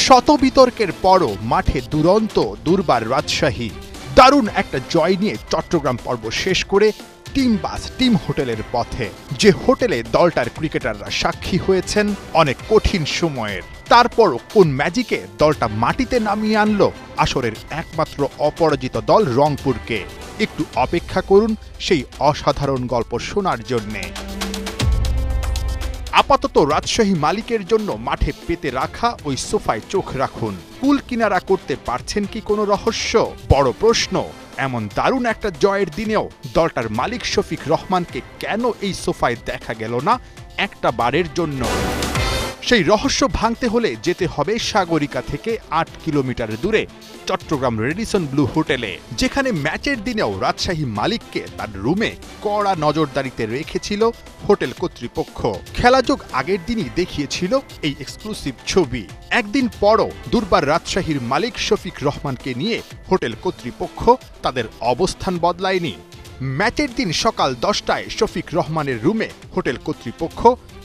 শত বিতর্কের পরও মাঠে দুরন্ত দুর্বার রাজশাহী দারুণ একটা জয় নিয়ে চট্টগ্রাম পর্ব শেষ করে টিম হোটেলের পথে, যে হোটেলে দলটার ক্রিকেটাররা সাক্ষী হয়েছেন অনেক কঠিন সময়ের। তারপরও কোন ম্যাজিকে দলটা মাটিতে নামিয়ে আনলো আসরের একমাত্র অপরাজিত দল রংপুরকে। একটু অপেক্ষা করুন সেই অসাধারণ গল্প শোনার জন্যে। আপাতত রাজশাহী মালিকের জন্য মাঠে পেতে রাখা ওই সোফায় চোখ রাখুন। কুল কিনারা করতে পারছেন কি কোনো রহস্য? বড় প্রশ্ন। এমন দারুণ একটা জয়ের দিনেও দলটার মালিক শফিক রহমানকে কেন এই সোফায় দেখা গেল না একটা বারের জন্য? সেই রহস্য ভাঙতে হলে যেতে হবে সাগরিকা থেকে ৮ কিলোমিটার দূরে চট্টগ্রাম রেডিসন ব্লু হোটেলে, যেখানে ম্যাচের দিনেও রাজশাহী মালিককে তার রুমে কড়া নজরদারিতে রেখেছিল হোটেল কর্তৃপক্ষ। খেলাযোগ আগের দিনই দেখিয়েছিল এই এক্সক্লুসিভ ছবি। একদিন পরও দুর্বার রাজশাহীর মালিক শফিক রহমানকে নিয়ে হোটেল কর্তৃপক্ষ তাদের অবস্থান বদলায়নি। ম্যাচের দিন সকাল 10টায় শফিক রহমানের রুমে হোটেল কর্তৃপক্ষ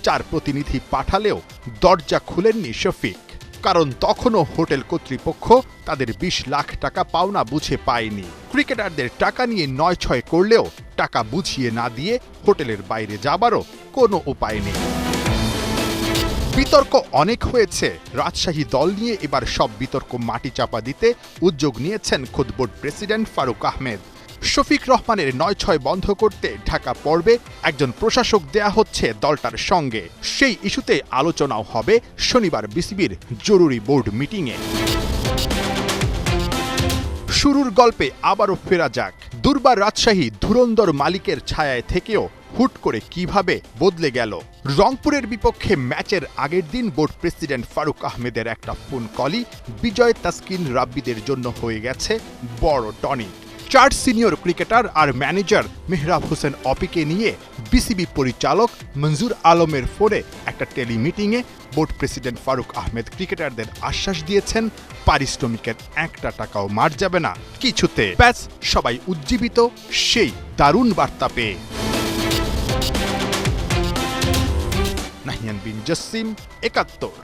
4 প্রতিনিধি পাঠালেও দরজা খুলেননি শফিক, কারণ তখনও হোটেল কর্তৃপক্ষ তাদের 20 লাখ টাকা পাওনা বুঝে পায়নি। ক্রিকেটারদের টাকা নিয়ে 9-6 করলেও টাকা বুঝিয়ে না দিয়ে হোটেলের বাইরে যাবারও কোনো উপায় নেই। বিতর্ক অনেক হয়েছে রাজশাহী দল নিয়ে। এবার সব বিতর্ক মাটি চাপা দিতে উদ্যোগ নিয়েছেন খোদ বোর্ড প্রেসিডেন্ট ফারুক আহমেদ। শফিক রহমানের 9-6 বন্ধ করতে ঢাকা পর্বে একজন প্রশাসক দেয়া হচ্ছে দলটার সঙ্গে। সেই ইস্যুতে আলোচনাও হবে শনিবার বিসিবির জরুরি বোর্ড মিটিংয়ে। শুরুর গল্পে আবারও ফেরা যাক। দুর্বার রাজশাহী ধুরন্ধর মালিকের ছায়ায় থেকেও হুট করে কিভাবে বদলে গেল। রংপুরের বিপক্ষে ম্যাচের আগের দিন বোর্ড প্রেসিডেন্ট ফারুক আহমেদের একটা ফোন কলই বিজয় তাসকিন রাব্বিদের জন্য হয়ে গেছে বড় টনিক। 4 সিনিয়র ক্রিকেটার আর ম্যানেজার মেহরাব হোসেন অপিকে নিয়ে বিসিবি পরিচালক মঞ্জুর আলমের ফোনে একটা টেলিমিটিংয়ে বোর্ড প্রেসিডেন্ট ফারুক আহমেদ ক্রিকেটারদের আশ্বাস দিয়েছেন পারিশ্রমিকের 1 টাকাও মার যাবে না কিছুতে। ব্যাস, সবাই উজ্জীবিত সেই দারুণ বার্তা পেয়ে। নাহিয়ান বিন জসিম, ৭১।